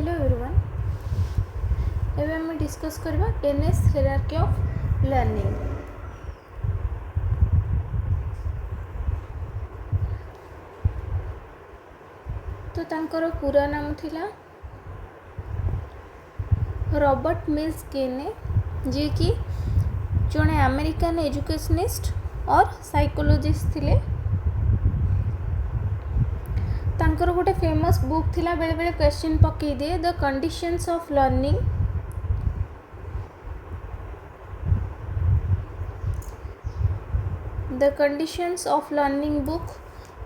Hello everyone एबे हम discuss करबा टेनेस हायरार्की ऑफ लर्निंग। तो तांकर पूरा नाम थिला रॉबर्ट मिल्स गेने, जे कि जड़े अमेरिकन एजुकेशनिस्ट और साइकोलॉजिस्ट थिले। तांकर गोटे फेमस बुक थिला, बेले बेले क्वेश्चन पकई दिए, the conditions of learning. The conditions of learning book,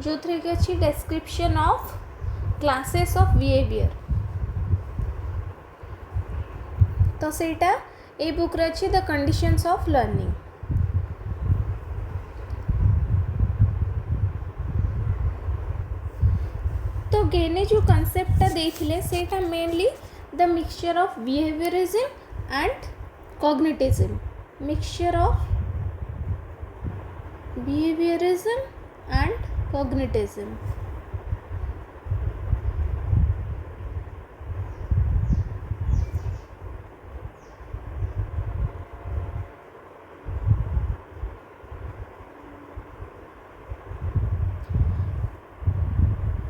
जो थे कि अच्छी description of classes of behaviour. तो सेटा ए बुक रे अच्छी द कंडीशंस ऑफ लर्निंग। तो गेने जो कॉन्सेप्टटा देथिले सेटा mainly the mixture of behaviourism and cognitivism. Mixture of behaviourism and cognitivism.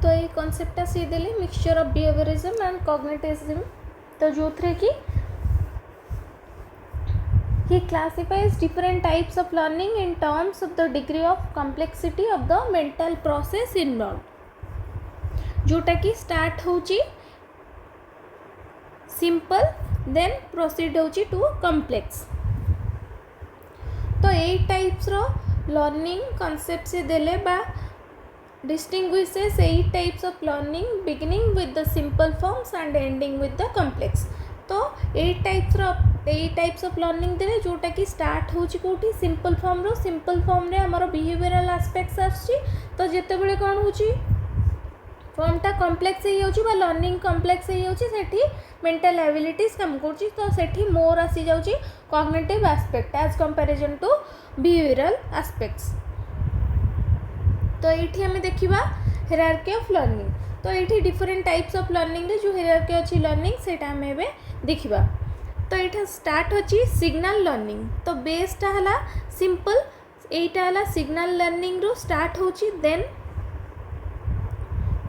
तो ये कॉन्सेप्टटा सी देले mixture of behaviourism and cognitivism. तो जो थे कि he classifies different types of learning in terms of the degree of complexity of the mental process involved, जोटा कि स्टार्ट होची सिंपल देन प्रोसीड होची टू कॉम्प्लेक्स। तो ए टाइप्स रो लर्निंग कॉन्सेप्ट से देले बा distinguishes 8 types of learning beginning with the simple forms and ending with the complex। तो 8 types of learning देले, जोटा कि स्टार्ट होची कोठी सिंपल फॉर्म रो। सिंपल फॉर्म रे हमर बिहेवियरल एस्पेक्ट्स आछि। तो जेते बेले कोन होची फॉर्मटा कॉम्प्लेक्स हे होची बा लर्निंग कॉम्प्लेक्स हे होची, सेठी मेंटल एबिलिटीज कम करची। तो सेठी मोर आसी जाउची cognitive aspect as comparison to behavioural aspects. तो ये आम देखा हायरार्की ऑफ लर्निंग। तो ये डिफरेंट टाइप्स ऑफ लर्निंग रे जो हायरार्की अच्छी लर्निंग सेटा आम एबे देखा। तो ये स्टार्ट होची सिग्नल लर्निंग। तो बेसटा हला सिंपल, एटा हला सिग्नल लर्निंग रो स्टार्ट होची। Then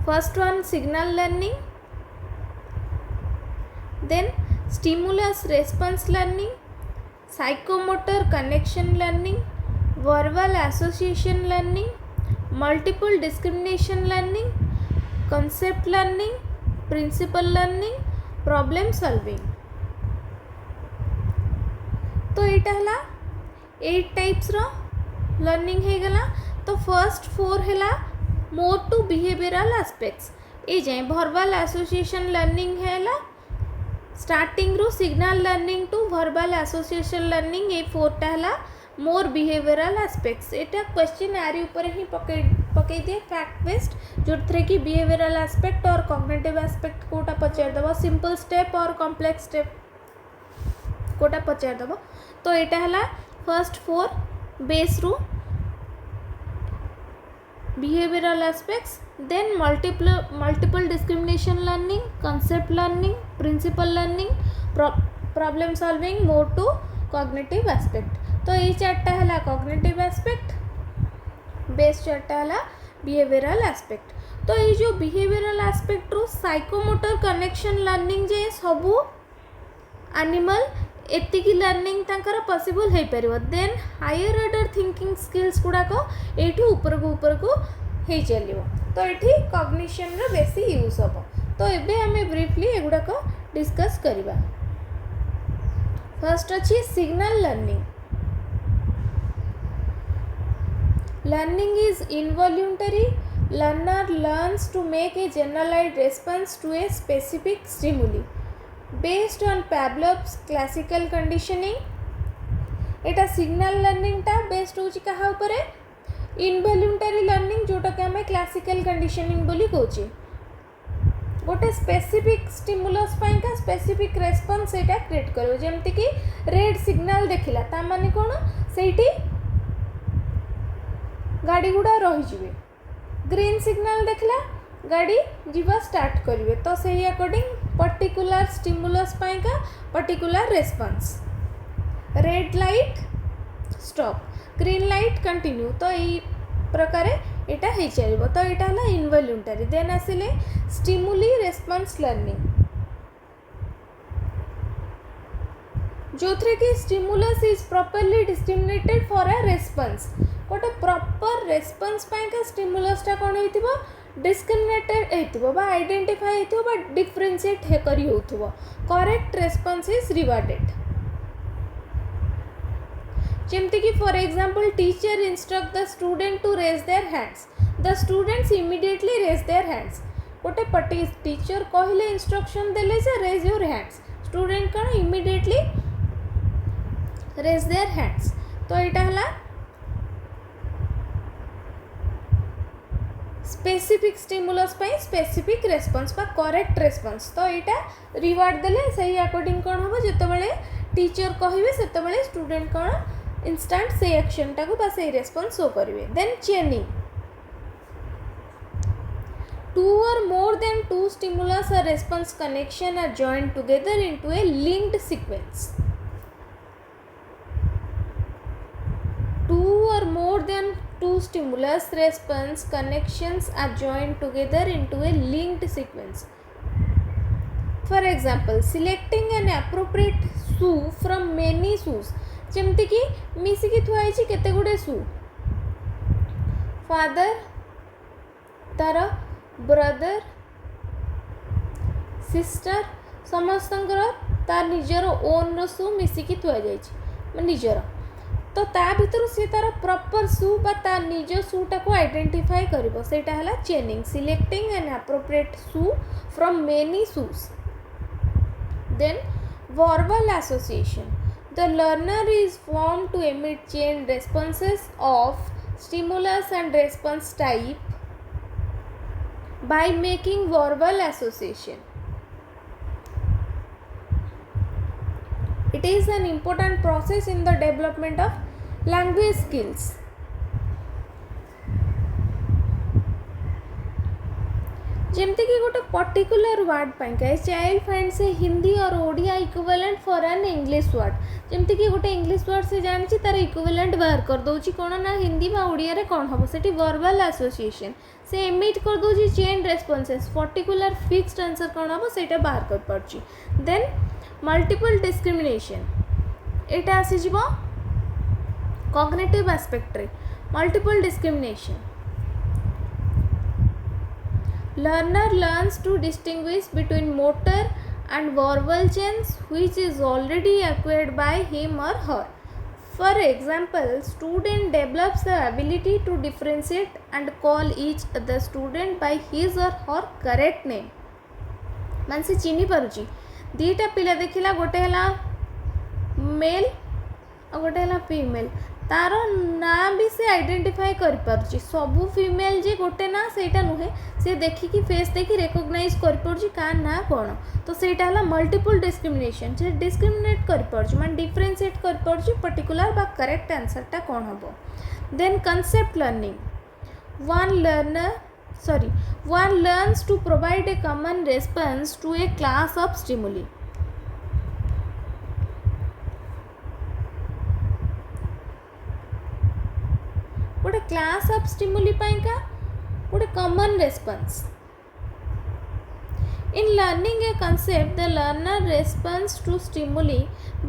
first one signal learning, then stimulus response learning, psychomotor connection learning, verbal association learning, multiple discrimination learning, concept learning, principle learning, problem solving. तो यहाँ है 8 टाइप्स रो learning है गला। तो फर्स्ट 4 है मोर टू बिहेवियरल एस्पेक्ट्स। ये जाए verbal association learning है स्टार्टिंग रू signal learning to verbal association learning. ये 4टा है मोर बिहेवियरल एस्पेक्ट्स। एटा क्वेश्चन आरी ऊपर ही पकई दिए फैक्ट बेस्ड, जो थे कि बिहेवियरल एस्पेक्ट और कॉग्निटिव एस्पेक्ट कोटा पचार दबो, सिंपल स्टेप और कॉम्प्लेक्स स्टेप कोटा पचार दबो। तो एटा है फर्स्ट 4 बेस रू behavioural aspects. Then multiple discrimination learning, concept learning, principle learning, problem solving, more to cognitive aspect. तो ये 4टा है कॉग्निटिव एस्पेक्ट, बेस 4टा है बिहेवियरल एस्पेक्ट। तो ये जो बिहेवियरल एस्पेक्ट रो साइकोमोटर कनेक्शन लर्निंग जे सबू एनिमल एतिकी लर्निंग तांकर पॉसिबल हो पार। Then higher order thinking skills गुड़ाक ये ऊपर को हो चलो। तो ये कॉग्निशन रो बेसी यूज हम। तो ये आम ब्रीफली एगुड़ाक डिस्कस करवा। फर्स्ट अच्छी signal learning. Learning is involuntary. Learner learns to make a generalized response to a specific stimuli based on Pavlov's classical conditioning. Etah signal learning टा बेस्ड होची कहा ऊपर इनवॉल्यूंटरी लर्निंग, जोटा कि आम क्लासिकल कंडीशनिंग बोली कहूची। गोटे स्पेसिफिक स्टिमुलस पाई का स्पेसिफिक रेस्पॉन्स एटा क्रिएट करो। जेमति कि रेड सिग्नल देखिला ता माने कोन सेठी गाड़ी गुड़ा रही। ग्रीन सिग्नल देखला गाड़ी जीवा स्टार्ट करेंगे तो से अकॉर्डिंग पर्टिकुलर स्टिमुलस पाइका particular response red light stop green light continue तो यही प्रकार एटा हो चलो तो यहाँ है इनवॉल्यूंटरी देन आसिले स्टिमुली रेस्पॉन्स लर्निंग जो थे कि stimulus is properly discriminated for a response गोटे प्रॉपर रेस्पॉन्स पाइका स्टिमुलसटा कौन हो डिस्क्रिमिनेटेड हो आइडेंटिफाई हो डिफरेंशिएट करी हो करेक्ट रेस्पॉन्स इज रिवार्डेड जमती कि for example teacher instruct the student to raise their hands the students immediately raise their hands गोटे टीचर कहले इंस्ट्रक्शन देले जे रेज योर हैंड्स स्टूडेंट कौन इमीडिएटली रेज देयर हैंड्स तो यहाँ है स्पेसिफिक स्टिमुलस स्पेसिफिक रेस्पॉन्स बा करेक्ट रेस्पॉन्स तो यहाँ रिवार्ड देले सही अकॉर्डिंग कौन हम जिते टीचर कहे से स्टूडेंट कौन इंस्टांट से एक्शन टाको बा से रेस्पॉन्स शो करेंगे देन चेनिंग टू और more than two stimulus or response connection are joined together into a linked sequence. Two or more than two stimulus response connections are joined together into a linked sequence. For example, selecting an appropriate shoe from many shoes. जमती कि मिसिकी थुआई केते गुडे शू father तार brother sister समस्तंकर तार निजर own शू मिसिकी थुआ जाइए निजर तो ता भीतर सी तार प्रॉपर शू बा तार निज शूटा को आइडेंटिफाई करिवो सेटा हला chaining selecting an appropriate shoe from many shoes then verbal association the learner is formed to emit chain responses of stimulus and response type by making verbal association. It is an important process in the development of language skills. जमती कि गोटे particular word पाइका child find से हिंदी और Odia equivalent for an English word जमती कि गोटे English word से जानी तार इक्विवेलेंट बाहर कर दौची कौन ना हिंदी बा ओडिया रे कौन हम से वर्बल एसोसिएशन से एमिट कर दौची chain responses particular fixed answer कौन हम से बाहर कर पार्ची देन मल्टीपल डिस्क्रिमिनेशन एटा आसी कॉग्निटिव एस्पेक्ट रे multiple discrimination learner learns to distinguish between motor and verbal chains which is already acquired by him or her. For example, student develops the ability to differentiate and call each other student by his or her correct name. मान से चिन्ही पारुची दीटा पिला देखिला गोटे हला mail और गोटे हला female तार ना भी से आइडेंटिफाई कर पारुची सबू फीमेल जे गोटे ना सेटा नुहे से देखिकी फेस देखी रेकग्नाइज कर पारुची का ना कौन तो सेटा हला मल्टीपल डिस्क्रिमिनेशन से डिस्क्रिमिनेट कर पारुची मान डिफरेंशिएट कर पारुची पर्टिकुलर बा करेक्ट आंसरटा कौन हबो then concept learning one learns to provide a common response to a class of stimuli. गोटे क्लास ऑफ स्टिमुली पाइका गोटे common response in learning A concept the learner responds to stimuli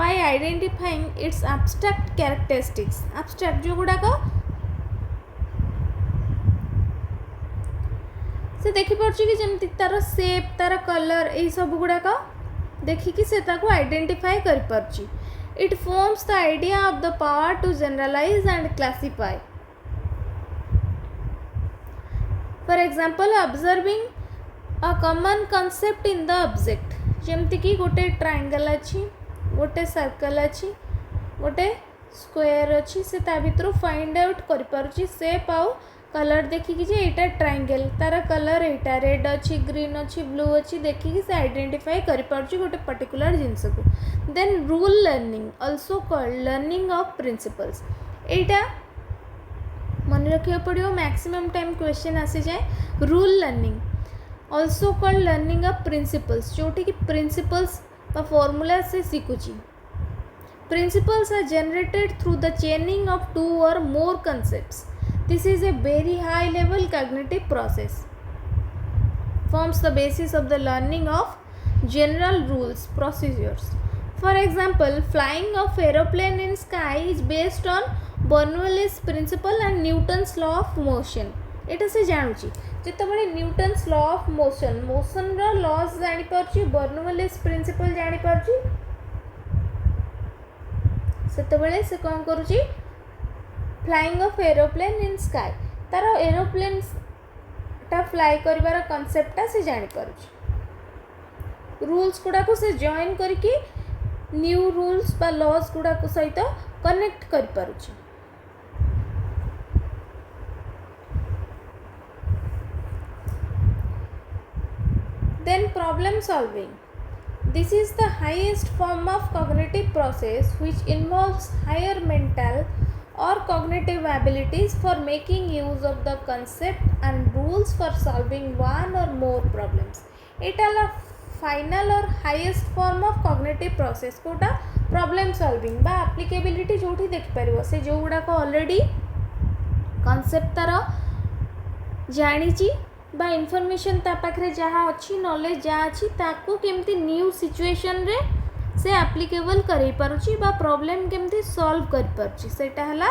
by identifying its abstract characteristics abstract जो गुड़ाक से देखी पार्ची कि जमती तार shape तार colour यही सब गुड़ाक देखिकी से ताको आइडेंटिफाई कर पार्ची it forms the idea of the power to generalise and classify For example, observing a common concept in the object जमती कि गोटे ट्रायंगल अच्छी गोटे सर्कल अच्छी गोटे स्क्वायर अच्छी से ता भितर फाइंड आउट कर पारुची शेप आउ कलर देखिकी जे एटा ट्रायंगल तार कलर एटा रेड अच्छी ग्रीन अच्छी ब्लू अच्छी देखिकी से आइडेंटिफाई कर पारुची गोटे पर्टिकुलर जिनस को then rule learning also called learning of principles एटा मन रखा पड़ो मैक्सिमम टाइम क्वेश्चन आसी जाए rule learning also called learning of principles, जोटी कि principles বা formula से सीखुची. Principles are generated through the chaining of two or more concepts. This is a very high level cognitive process. Forms the basis of the learning of general rules, procedures. For example, flying of aeroplane in sky is based on Bernoulli's principle and Newton's law of motion. एटा से जानूची जितेबाला Newton's law of motion रो laws जानी पारची Bernoulli's principal जानी पारची सेतेबेले से कौन करूची flying of aeroplane in sky तार एरोप्लेन टा फ्लाई करिवार कांसेप्टटा से जानी पारची रूल्स गुडा को से जॉइन करके न्यू रूल्स बा लॉज गुडा को सहित कनेक्ट कर पारुची. Then problem solving. This is the highest form of cognitive process which involves higher mental or cognitive abilities for making use of the concept and rules for solving one or more problems. It is the final or highest form of cognitive process Kota problem solving बा applicability जोठी देख परिवो से जो गुडा को already concept तारा जानिची बा information ता पाखरे जहाँ अच्छी नॉलेज जहाँ अच्छी ताकू केमती न्यू सिचुएशन रे से एप्लीकेबल करेई पारुची बा प्रॉब्लम केमती सॉल्व कर पारुची सेटा हला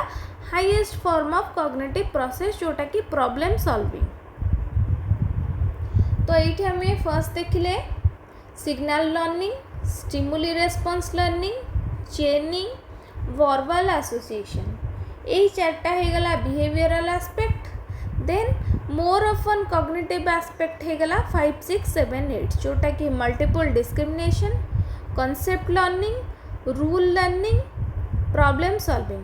highest form of cognitive process जोटा कि प्रॉब्लम सॉल्विंग. तो एठी हमें फर्स्ट देखिले signal learning, stimuli response learning, chaining, verbal association. एई चारटा हे गला बिहेवियरल एस्पेक्ट. देन मोर ऑफन कॉग्निटिव एस्पेक्ट है गला 5, 6, 7, 8 जोटा कि multiple discrimination, concept learning, rule learning, problem solving.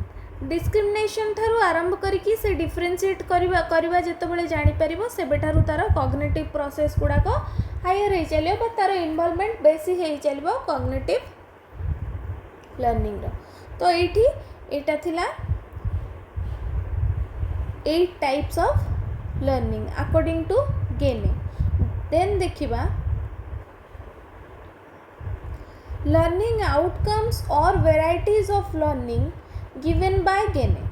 Discrimination थारु आरंभ करिकी से डिफरेंशिएट करवा जेतेबेले जानि परिबो सेबेठारु तार कॉग्निटिव प्रोसेस गुडा को हायर हे चलियो बा तार इन्वॉल्वमेंट बेसी हे चलिबो कॉग्निटिव लर्निंग रो. तो एठी एटा थिला 8 types of learning according to Gagne. Then देखिबा learning outcomes or varieties of learning given by Gagne.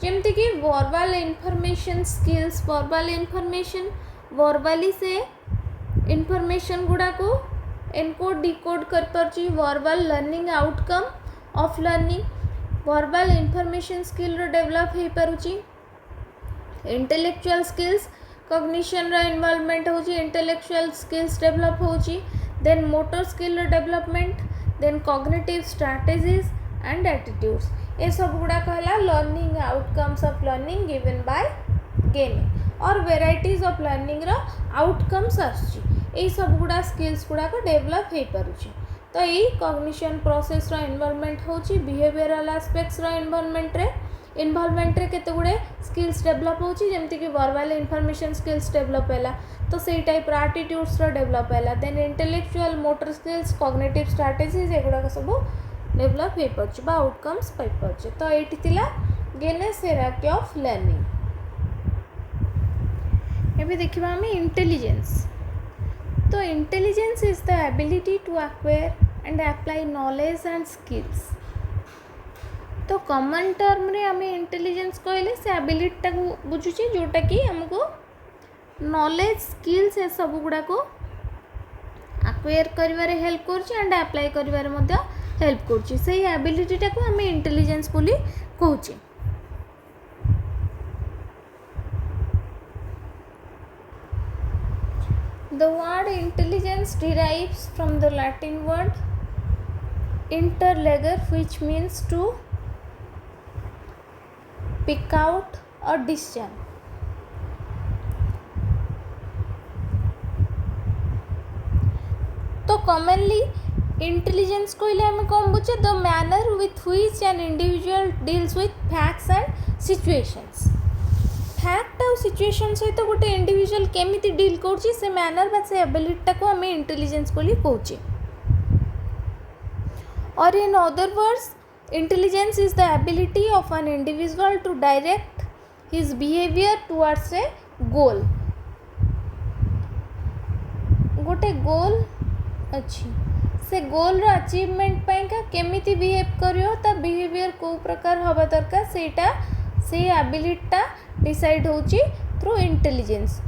जेमती कि verbal information skills, verbal information verbally से इंफॉर्मेशन गुडा को एनकोड डिकोड कर परची. Verbal learning outcome of learning verbal information skill रो develop हो पारुची. इंटेलेक्चुअल स्किल्स कॉग्निशन रो इन्वॉल्वमेंट होची, इंटेलेक्चुअल स्किल्स डेवलप होची. देन मोटर स्किल रो development, then cognitive strategies and attitudes. ये सब गुडा कहला learning outcomes of learning given by Gagne और वेराइटीज ऑफ लर्निंग रो आउटकम्स आछी. ये सब गुडा स्किल्स गुडा को डेवलप हो पारुची. तो यही कॉग्निशन प्रोसेस रो इन्वॉल्वमेंट होची. बिहेवियरल एस्पेक्ट्स रो इन्वॉल्वमेंट रे केते गुडे स्किल्स डेवलप होची जेमति कि वर्बल इनफॉरमेशन स्किल्स डेवलप हैला तो सेही टाइप रो एटीट्यूड्स रो डेवलप हैला. Then intellectual motor skills cognitive strategies एगुडा सब डेवलप हो पारछ बा आउटकम्स पाई पारछ. तो एठी थिला गेनेस हायरार्की ऑफ लर्निंग. एबे देखिबा हम इंटेलिजेंस. तो intelligence is the ability to acquire and apply knowledge and skills. तो कॉमन टर्म रे आम इंटेलिजेंस कहले से एबिलिटी बुझुचे जोटा कि हमको नॉलेज स्किल्स ए सब गुडा को एक्वायर करिवारे हेल्प करछि एंड अप्लाई करिवारे मध्य हेल्प करछि. सेही एबिलिटी टाको आम इंटेलिजेंस बोली कहउछि. The word intelligence derives from the Latin word interleger, which means to pick out or discern. तो commonly intelligence कहले हमें कौन बुझे the manner with which an individual deals with facts and situations. Fact और situation सहित गोटे individual केमिति deal करछि से मैनर बा से एबिलिटी को हमें इंटेलिजेंस बोली कहउछि. और in other words intelligence is the ability of an individual to direct his behavior towards a goal. गोटे गोल अच्छी से गोल अचीवमेंट पाइका केमिति बिहेव करियो ता बिहेवियर को प्रकार हवा दरकार सेटा से एबिलिटीटा डिसाइड होची थ्रू इंटेलिजेंस.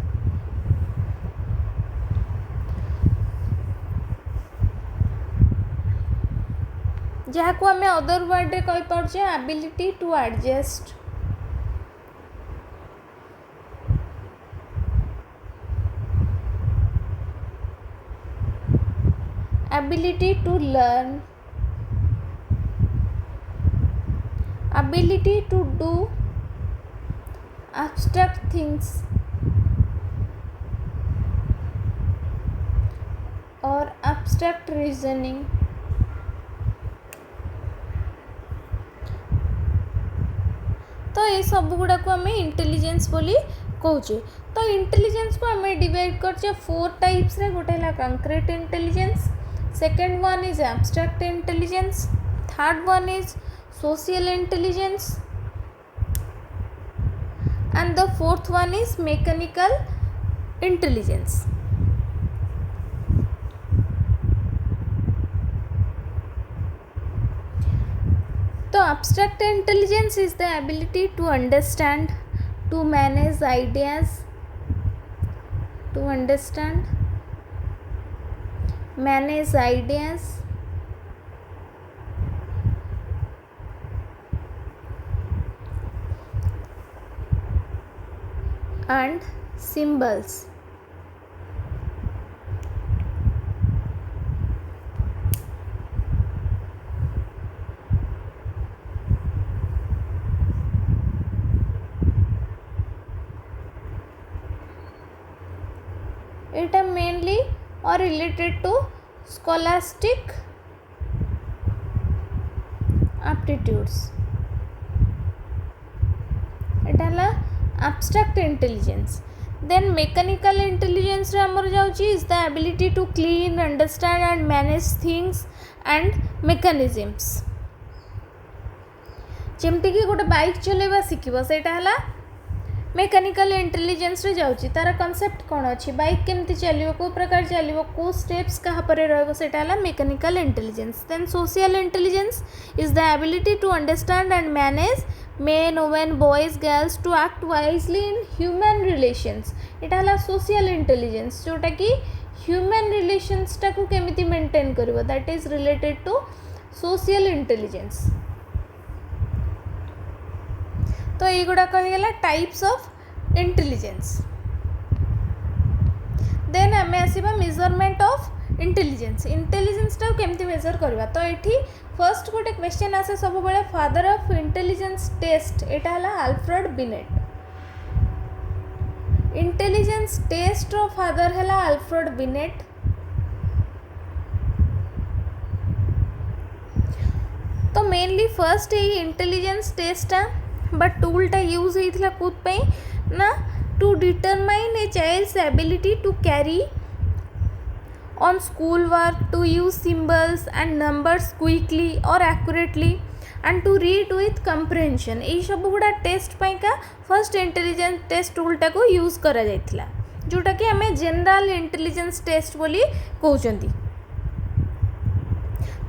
जहाँ को आम अदर वर्ड रे कहि पारछे ability to adjust, ability to learn, ability to do abstract things or abstract reasoning. तो ये सब गुड़ा को आम इंटेलिजेंस बोली कहूचे. तो इंटेलिजेंस को आम डिवाइड करछे 4 टाइप्स रे. गोटे है concrete intelligence, second one is abstract intelligence, third one is social intelligence, and the fourth one is mechanical intelligence. So abstract intelligence is the ability to understand, to manage ideas, to understand, manage ideas, and symbols. It are mainly or related to scholastic aptitudes. Etah La abstract intelligence. Then mechanical intelligence रे हमर जाउची is the ability to clean, understand and manage things and mechanisms. जेमती कि गोटे bike चलेबा शिखिबो सेटा हला mechanical intelligence रे जाउची. तार कॉन्सेप्ट कोन अछि, बाइक केमती चलिबो, को प्रकार चलिबो, को स्टेप्स कहा परे रहबो, सेटा हला mechanical intelligence. Then social intelligence is the ability to understand and manage men, women, boys, girls to act wisely in human relations. एटा हला सोशल इंटेलिजेंस जोटा कि ह्यूमन रिलेशंस टाकू केमिति मेंटेन करबो, that is related to social intelligence. तो ये गुड़ा कहीगला टाइप्स ऑफ इंटेलिजेंस. देन आम आसवा मेजरमेंट ऑफ इंटेलिजेंस. इंटेलिजेंस टाक केमती मेजर करवा. तो ये फर्स्ट गोटे क्वेश्चन आसे सब बेले फादर ऑफ इंटेलिजेंस टेस्ट. एटा हला अल्फ्रेड बिनेट. इंटेलिजेंस टेस्ट रो फादर हला अल्फ्रेड बिनेट. तो मेनली फर्स्ट ये इंटेलिजेंस टेस्ट बट टूलटा यूज होता कौन ना to determine a child's ability to carry on school work, to use symbols and numbers quickly or accurately and to read with comprehension. यही सब गुड़ा test पाइका फर्स्ट इंटेलिजेंस टेस्ट टूलटा को यूज करा जाइथिला, जोटा कि हमें जनरल इंटेलिजेंस टेस्ट बोली कहउचंती.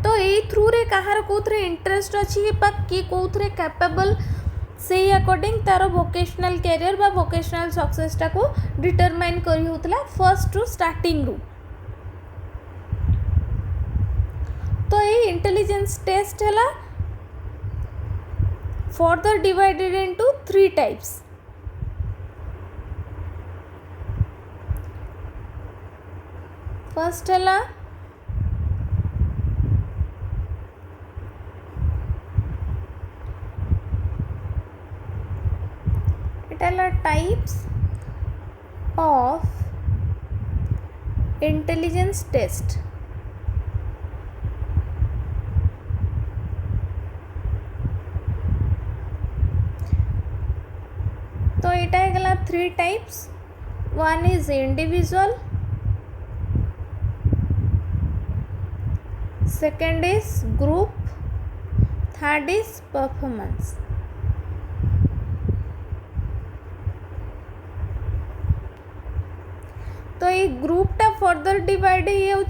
तो यही थ्रू रे कहार कोथरे इंटरेस्ट अछि बा कि कोथरे कैपेबल से अकॉर्डिंग तार वोकेशनल कैरियर बा वोकेशनल सक्सेसटा को डिटरमाइन करी होतला फर्स्ट टू स्टार्टिंग रू. तो ये इंटेलिजेंस टेस्ट है further divided into 3 types. First है इटा टाइप्स ऑफ इंटेलिजेंस टेस्ट. तो यहाँ गला 3 types. One is individual, second is group, third is performance. तो ये ग्रुपटा फर्दर डिवाइड हो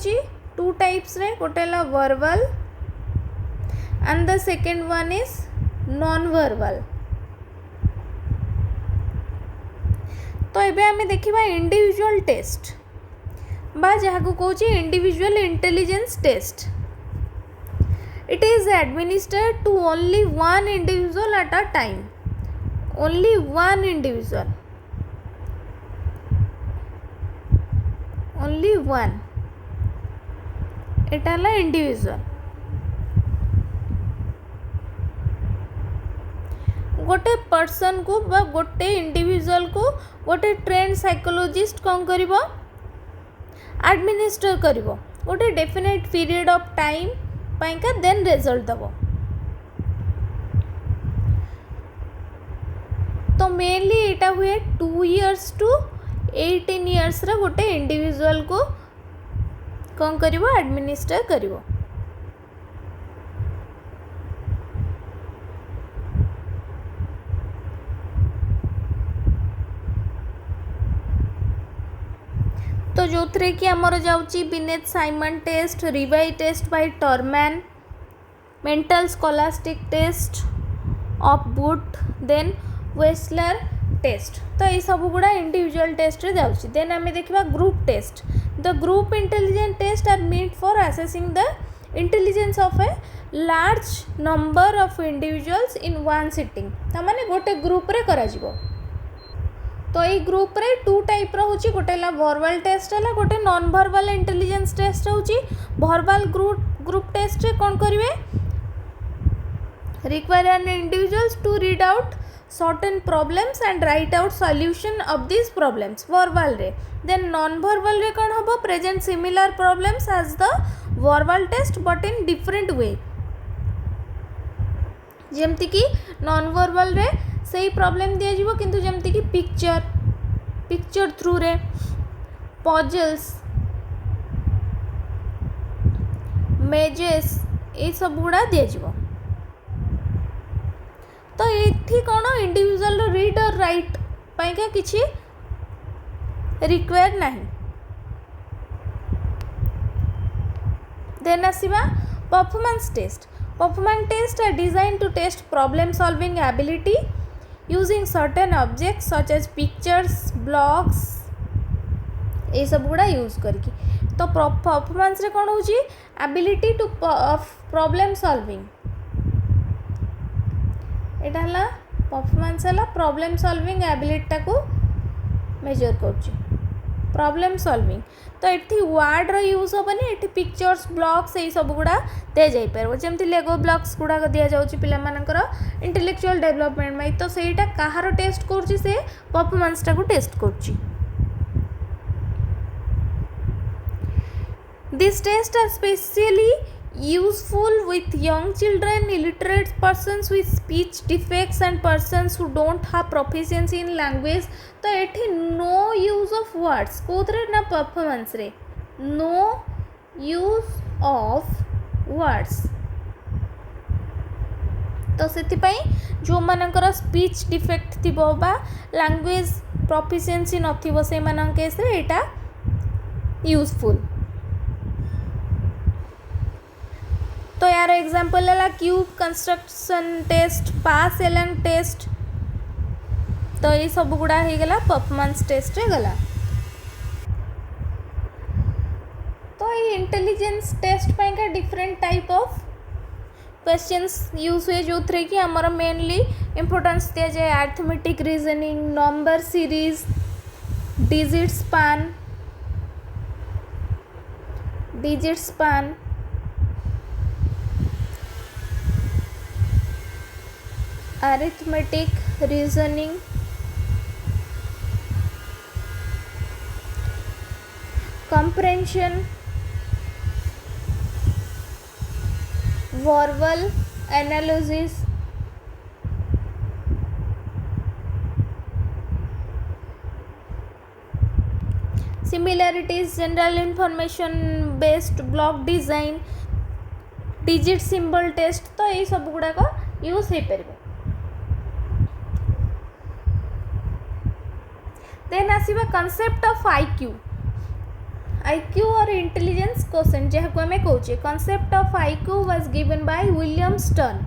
टू टाइप्स रे, गोटे है verbal and the second one is non verbal. तो ये आम देखा इंडिविजुअल टेस्ट बा जहाँ को कौच individual intelligence test. It is administered to only one individual at a time, only one individual, only one, एटा है इंडिविजुअल। गोटे पर्सन को बा गोटे इंडिविजुअल को गोटे ट्रेंड साइकोलॉजिस्ट कौन करिवो एडमिनिस्टर करिवो गोटे डेफिनेट पीरियड ऑफ टाइम पाइका देन रिजल्ट दबो। तो मेनली एटा हुए 2 years टू 18 years रा गोटे इंडिविजुअल को कौन करिवो एडमिनिस्टर करिवो। तो जो थे कि आमर जाऊँगी बिनेथ साइमन टेस्ट, रिवाई test by Terman, mental scholastic test of बुट, देन वेस्लर टेस्ट। तो ये सब गुड़ा इंडिविजुअल टेस्ट रे जाऊँगी। देन आम देखा group test. The group intelligence test are meant for assessing the intelligence of a large number of individuals in one sitting. तामाने गोटे ग्रुप रे करा जिवो। तो ये ग्रुप रे टू टाइप रोचे, गोटे वर्बल टेस्ट है, गोटे नॉन वर्बल इंटेलिजेंस टेस्ट होची। वर्बल ग्रुप टेस्ट रे कौन करेंगे require an individuals to read out certain problems and write out solution of this problems verbal रे। देन नॉन वर्बल रे कौन हम present similar problems as the verbal test but in different way. जमती कि non verbal रे सही problem दिया जीवो किंतु जमती कि पिक्चर थ्रू रे, पजल्स, मेजेस ये सब गुड़ा दिया जीवो। तो ये कौन इंडिविजुअल रीड और राइट पाइका किछि रिक्वायर नहीं। देन आसीबा performance test. Performance test are designed to test problem solving ability using certain objects such as pictures, blocks ये सब गुड़ा यूज करके। तो परफॉर्मेंस रे कौन होची एबिलिटी टू प्रॉब्लम सॉल्विंग। एटा हला परफॉर्मेंस हला प्रॉब्लम सॉल्विंग एबिलिटी को मेजर करची प्रॉब्लम सॉल्विंग। तो ये वर्ड रो यूज हेनी, ये पिक्चर्स, ब्लॉक्स ये सब गुड़ा दि जापर जमी लेगो ब्लॉक्स गुड़ा दि जाऊँगी पिलामानकर इंटेलेक्चुअल डेवलपमेंट में। तो सहीटा कहार टेस्ट करुच्ची से परफॉर्मेंस टाको टेस्ट करुच्ची। This test are specially useful with young children, illiterate persons with speech defects and persons who don't have proficiency in language। तो ये नो यूज ऑफ वर्ड्स कौन ना परफॉर्मेंस रे नो यूज ऑफ वर्ड्स। तो से जो मानकर स्पीच डिफेक्ट थी बा लैंग्वेज प्रोफिशिएंसी नथिबो से मान केस रे एटा यूजफुल। तो यार एग्जांपल है क्यूब कंस्ट्रक्शन टेस्ट, पास एलंग टेस्ट। तो ये सब गुड़ा हो गला परफॉर्मेंस टेस्ट रे गला। तो ये इंटेलिजेंस टेस्ट पाई का different type of questions use हुए जो थे कि आमर मेनली इंपोर्टेंस दिया जाए arithmetic reasoning, number series, digit span, arithmetic, reasoning, comprehension, verbal analysis, similarities, general information based block design, digit symbol test। तो ये सब गुड़ाक यूज हो पार। देन आसीबा concept of IQ. IQ or intelligence quotient जहाँ आम कहे concept of IQ was given by William Stern.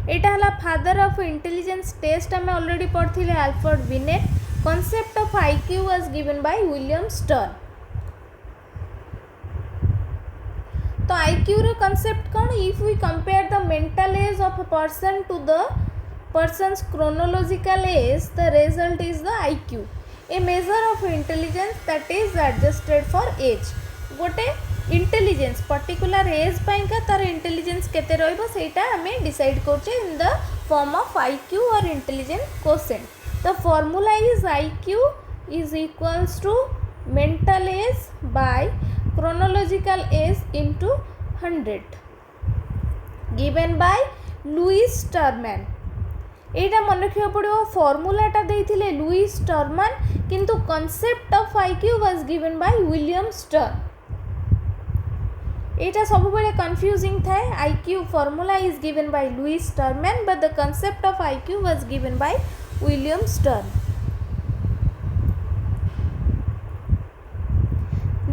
एटा हला फादर ऑफ इंटेलिजेंस टेस्ट आम ऑलरेडी पढ़ी Alfred beneath. concept of IQ was given by William Stern. तो IQ रो concept कौन? If we compare the mental age of a person to the person's chronological age, the result is the IQ, a measure of intelligence that is adjusted for age. गोटे intelligence particular age पाइंका तार intelligence केते रहइबो सेटा हमें decide करछे in the form of IQ और intelligence quotient. The formula is IQ is equals to mental age by chronological age into 100 given by Lewis Terman. एटा मन रखिया पड़ो फॉर्मूलाटा देइथिले लुईस टर्मैन किंतु concept of IQ was given by William Stern. एटा सब बेले कंफ्यूजिंग थाए. IQ formula is given by Lewis Terman but the concept of IQ was given by William Stern.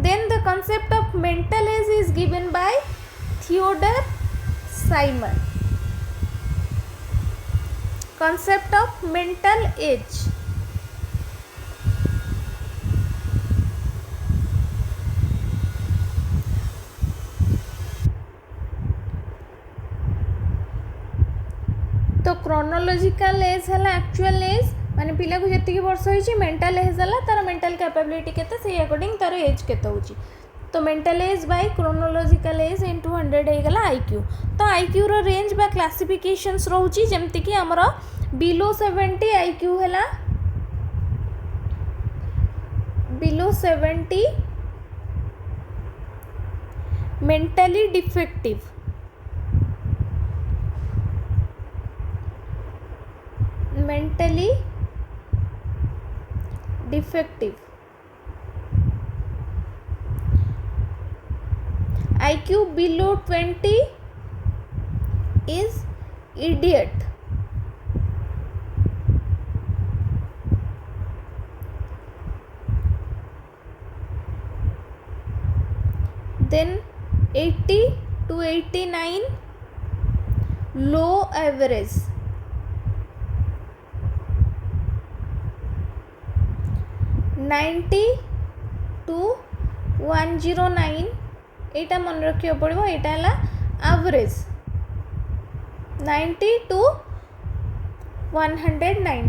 Then the concept of mental age is given by Theodore Simon. Concept of mental age. तो chronological age है actual as माने पिला को जति वर्ष होइछि. Mental as है तार mental capability केते से अकॉर्डिंग तार एज केते होछि. तो mental as by chronological age into 100 हे गला IQ. तो IQ रो रेंज बा क्लासिफिकेशंस रहउछि जेमति कि हमरो बिलो 70 IQ हैला below 70 mentally defective. Mentally defective. IQ below 20 is idiot. Then 80 to 89 low average. 90 to 109 एटा मन रखियो पड़ो. एटा हला एवरेज. 90 to 109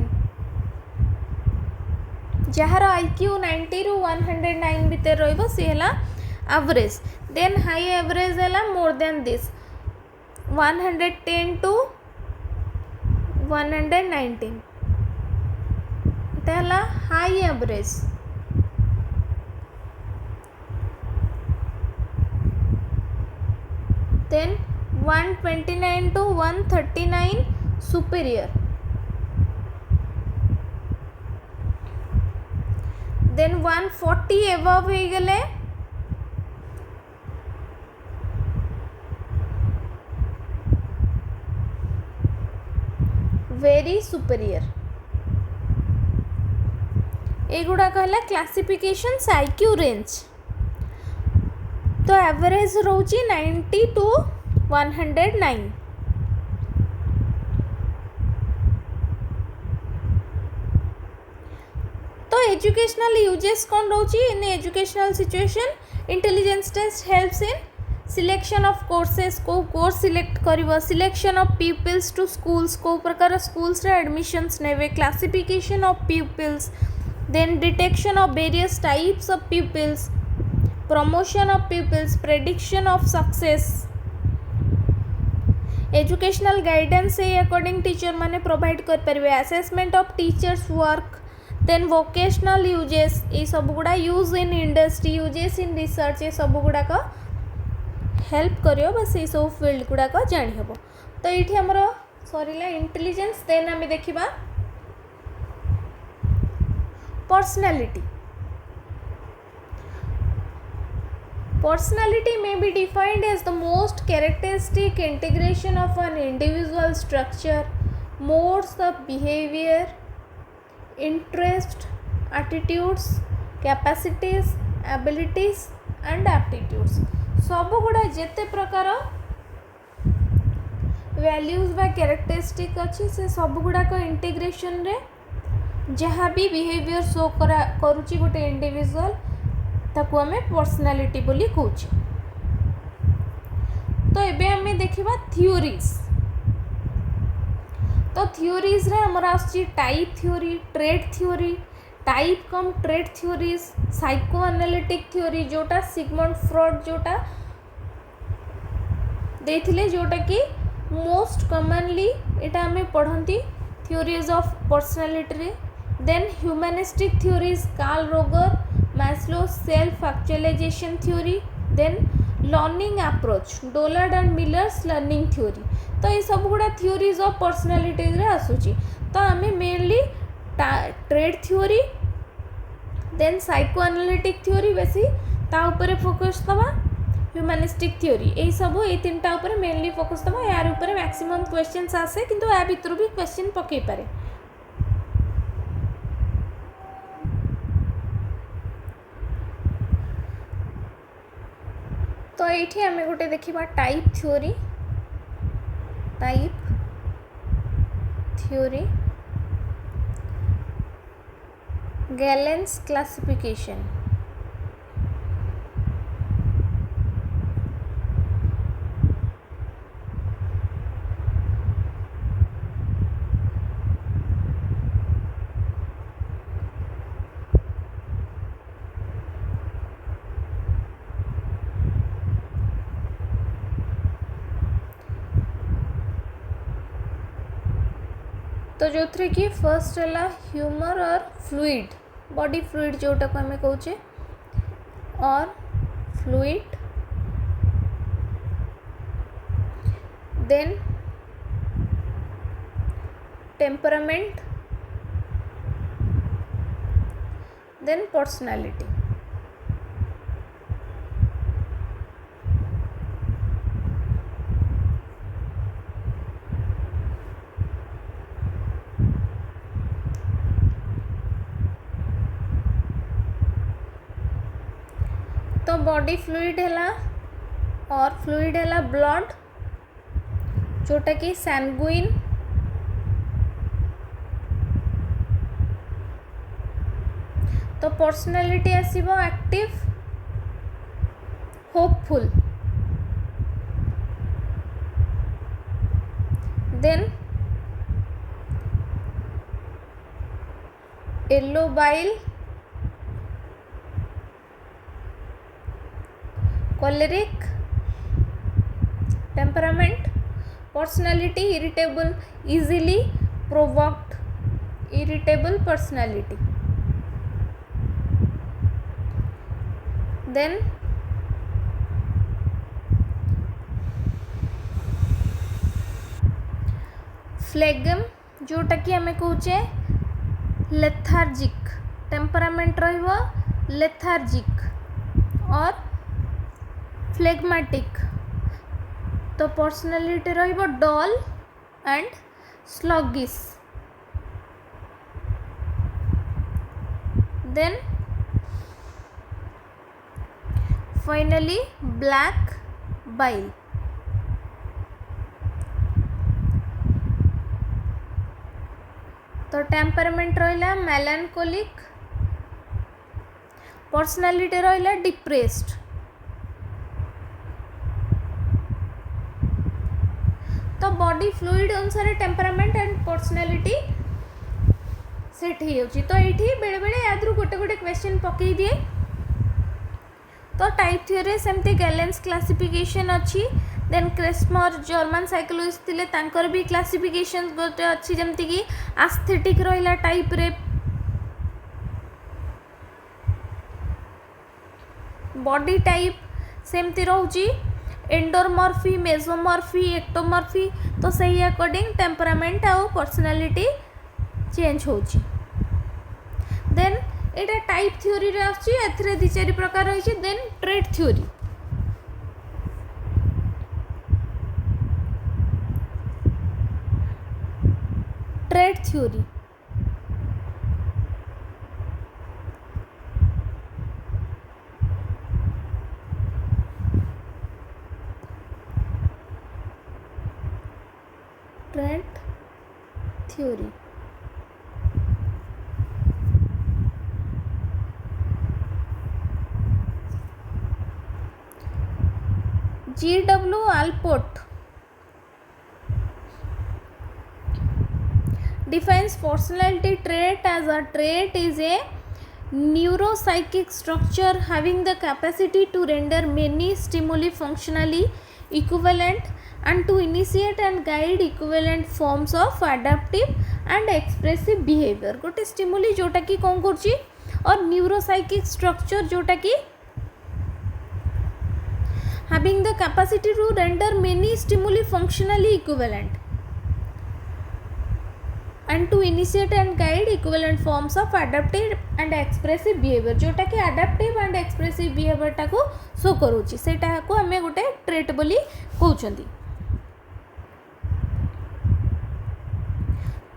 जहार IQ 90 ରୁ 109 भितर रहइबो से हला एवरेज. देन हाई एवरेज हला मोर देन दिस 110 to 119 एटा हला high average. Then 129 to 139 superior. Then 140 above हो गले very superior. एगुड़ा कहला क्लासिफिकेशंस IQ रेंज. तो एवरेज रोची 90 to 109. तो एजुकेशनल यूजेस कौन रोची in educational situation. Intelligence test helps in selection of courses. को कोर्स सिलेक्ट करिवो. Selection of peoples to schools. को प्रकार स्कूल्स रे एडमिशन्स नेवे. Classification of peoples. Then detection of various types of peoples. promotion of pupils, prediction of success. Educational guidance से according teacher माने provide कर परिवे. Assessment of teachers work. Then vocational uses. ये सब गुड़ा use in industry, uses in research. ये सब गुड़ाक help करियो बस ये सब फील्ड गुड़ाक जानी हबो. तो ये हमरो सरीला इंटेलिजेंस. देन आम देखा personality. Personality may be defined as the most characteristic integration of an individual structure, modes of behavior, interests, attitudes, capacities, abilities and aptitudes सब गुड़ा जिते प्रकार वैल्यूज बा कैरेक्टरिस्टिक अच्छी से सब गुड़ाक इंटीग्रेशन रे जहाँ भी बिहेवियर शो करुच्ची गोटे इंडिविजुअल ताकू आमे पर्सनालिटी बोली कहूँ। तो एबे आमे देखिबा थ्योरीज। तो थ्योरीज रे हमर आछि type theory, trait theory, type cum trait theories, psycho analytic theory जोटा सिगमंड फ्रॉड जोटा देथिले जोटा कि मोस्ट कॉमनली एटा आमे पढ़ंती थ्योरीज ऑफ पर्सनालिटी रे। Then humanistic theories Carl Roger, Maslow self actualization theory, then learning approach Dollard and Miller's learning theory. तो ये सब गुड़ा थ्योरीज ऑफ पर्सनालिटी रे आसुची। तो आमे mainly trait theory then psycho analytic theory बेसी ता ऊपर फोकस दबा, ह्यूमनिस्टिक थ्योरी यही सब ये तीनटा ऊपर मेनली फोकस दबा। यार ऊपर मैक्सिमम क्वेश्चंस आसे किंतु या भितर भी क्वेश्चन पकई पारे। तो ये आम गोटे देखा type theory. Type theory Galen's classification. तो जो थे कि फर्स्ट है ह्यूमर और फ्लूइड बॉडी फ्लूइड जोटा को आम कहे और fluid. Then temperament, then personality. तो बॉडी फ्लूइड है और फ्लूइड है ब्लड जोटा कि सैंगुइन, तो पर्सनालिटी आसीबो active, hopeful, then yellow bile, choleric, temperament, personality irritable, easily provoked, irritable personality, then phlegm जोटा कि आमे कहूचे लेथार्जिक, टेम्परामेंट रहिबो लेथार्जिक और फ्लेगमेटिक। तो पर्सनालिटी रहिबो dull and sluggish. Then finally black bile. तो टेम्परामेंट रहिला मेलानकोलिक, पर्सनालिटी रहिला डिप्रेस्ड। तो बॉडी फ्लूइड अनुसार टेम्परामेंट एंड पर्सनालिटी सेट हो। तो ये बेले बेले याद गोटे गोटे क्वेश्चन पकई दिए। तो टाइप थ्योरी सेमती गैलेन्स क्लासिफिकेशन अच्छी। देन क्रेस्मर जर्मन साइकोलॉजिस्ट थिले तांकर भी क्लासिफिकेशन गोटे अच्छी जमती कि एस्थेटिक रहिला टाइप रे, बॉडी टाइप सेमती रहउची एंडोमॉर्फी, मेसोमॉर्फी, एक्टोमॉर्फी। तो सही अकॉर्डिंग टेम्परामेंट और पर्सनालिटी चेंज होची। देन एटा टाइप थ्योरी रे आछि, एथरे दि चारि प्रकार रहिछि। Then trait theory, trait theory trait theory. G.W. Alport defines personality trait as a trait is a neuropsychic structure having the capacity to render many stimuli functionally equivalent and to initiate and guide equivalent forms of adaptive and expressive behavior. गोटे stimuli जोटा कि कौन करछि और neuropsychic structure जोटा कि having the capacity to render many stimuli functionally equivalent and to initiate and guide equivalent forms of adaptive and expressive behavior जोटा कि adaptive and expressive behavior टाको शो करूची सेटा को हमें गोटे ट्रेट बोली कहउछंती.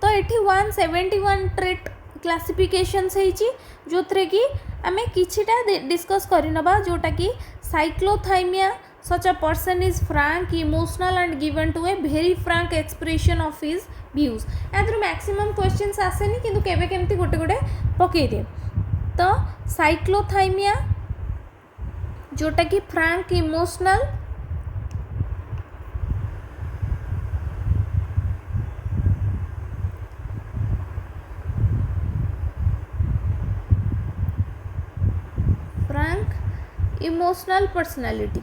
तो एठी 171 ट्रेट क्लासिफिकेशंस हेची जो थरे कि आमे किछिटा डिस्कस करिनबा जोटा कि cyclothymia such a person is frank, emotional and given to a very frank expression of his views. यार मैक्सिमम क्वेश्चंस आसेनी किंतु केबे केमती गोटे गोटे पकई दे. तो साइक्लोथाइमिया जोटा कि frank emotional emotional personality.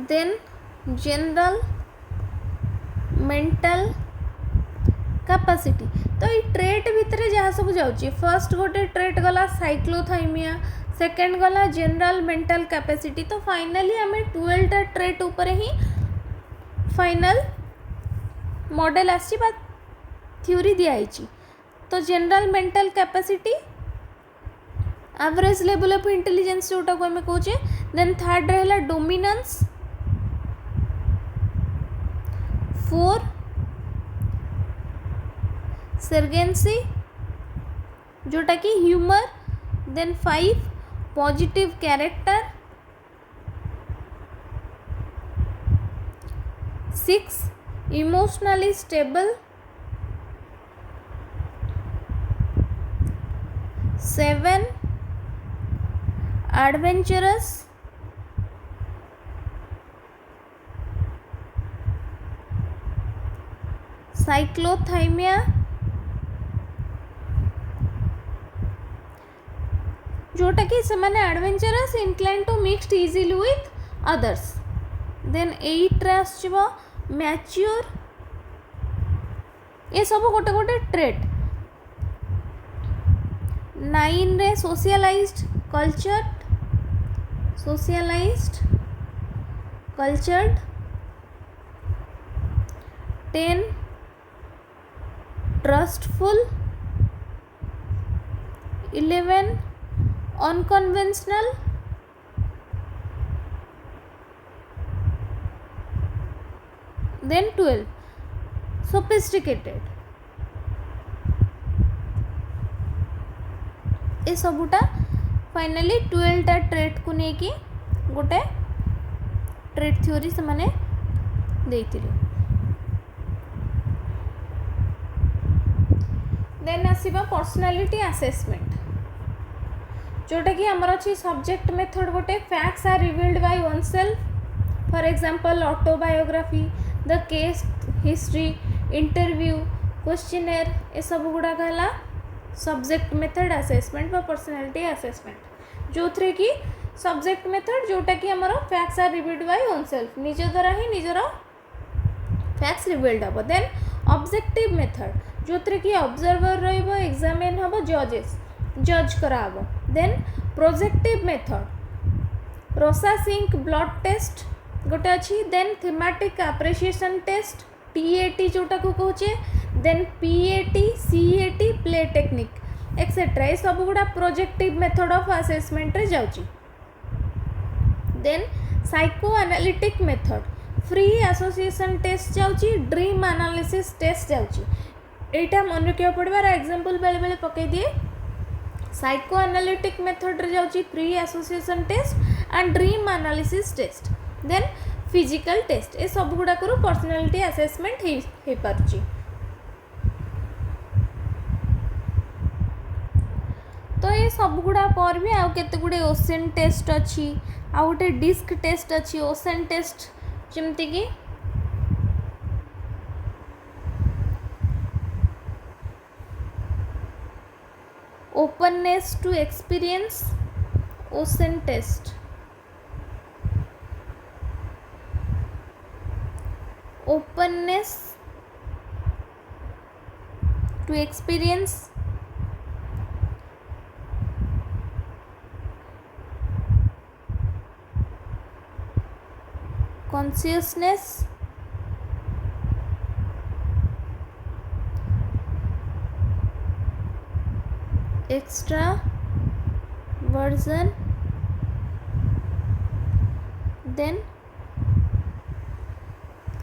Then general mental capacity. तो ये ट्रेट भितर जहाँ सब जाऊँगी फर्स्ट गोटे ट्रेट गला साइक्लोथाइमिया सेकेंड गला जनरल मेंटल कैपेसिटी. तो फाइनली आम 12टा ट्रेट उपर ही फाइनल मॉडल आसी बा थ्योरी दिखाई. तो general mental capacity average level of intelligence जोटा को आम कहे. देन थर्ड रहा डोमिनेंस 4 सर्गेंसी जोटा कि humour. Then 5 positive character. 6 emotionally stable. 7 adventurous. 8 cyclothymia जोटा कि से माने adventurous incline to mixed easily with others. Then 8 रे आसचिबो मैच्योर. ये सब गोटे गोटे ट्रेट. 9 रे socialised cultured. 10 trustful. 11 unconventional. 12 sophisticated. ये सबूटा फाइनली 12टा ट्रेट को लेकिन गोटे ट्रेट थ्योरी से माने देइतिले. देन आसीबा पर्सनालिटी असेसमेंट जोटा कि आमर अच्छी सब्जेक्ट मेथड गोटे facts are revealed by oneself. For example autobiography, the case history, interview, questionnaire. ये सब गुड़ाक है सब्जेक्ट मेथड असेसमेंट बा पर्सनालिटी असेसमेंट जो थे कि सब्जेक्ट मेथड जोटा कि आमर facts are revealed by oneself निज द्वारा ही निजर फैक्ट्स रिवील्ड हम. देन ऑब्जेक्टिव मेथड जो थे कि ऑब्जर्वर रहिबो, एग्जामिन हम, जज कराब. Then projective method Rorschach blot test गोटे अच्छी. Then thematic appreciation test TAT जोटा को कहे. Then PAT, CAT play technique etcetera. ये सब गुड़ा प्रोजेक्टिव मेथड ऑफ असेसमेंट रे जाउची. Then psycho analytic method free association test जाउची ड्रीम एनालिसिस टेस्ट जाउची एटा मन रखिया पड़बार एग्जांपल बेले बेले पकई दिए साइको एनालिटिक मेथड रे जाउची free association test and dream analysis test then physical test ए सब गुडा करू पर्सनालिटी असेसमेंट हे पारुची तो ये सब गुड़ा पर भी आउ केते गुडे ओशन टेस्ट अच्छी आउ गोटे डिस्क टेस्ट अच्छी ओशन टेस्ट जमती कि openness to experience OCEAN test openness to experience consciousness extraversion then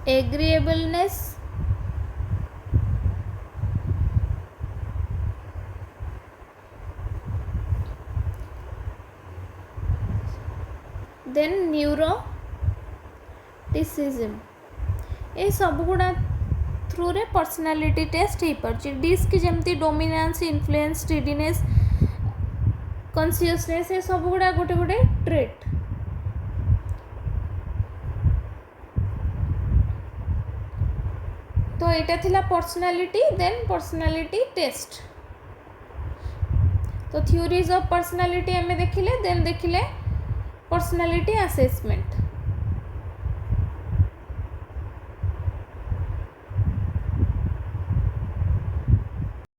agreeableness then neuroticism ये सब गुड़ा थ्रू रे पर्सनालिटी टेस्ट हो पार्ची डिस्क जमती डोमिनेंस इन्फ्लुएंस स्टीडीनेस कॉन्शियसनेस ये सब गुड़ा गोटे गोटे ट्रेट तो यहाँ थिला पर्सनालिटी देन पर्सनालिटी टेस्ट तो थ्योरीज ऑफ पर्सनालिटी आम देखिले देन देखिले पर्सनालिटी असेसमेंट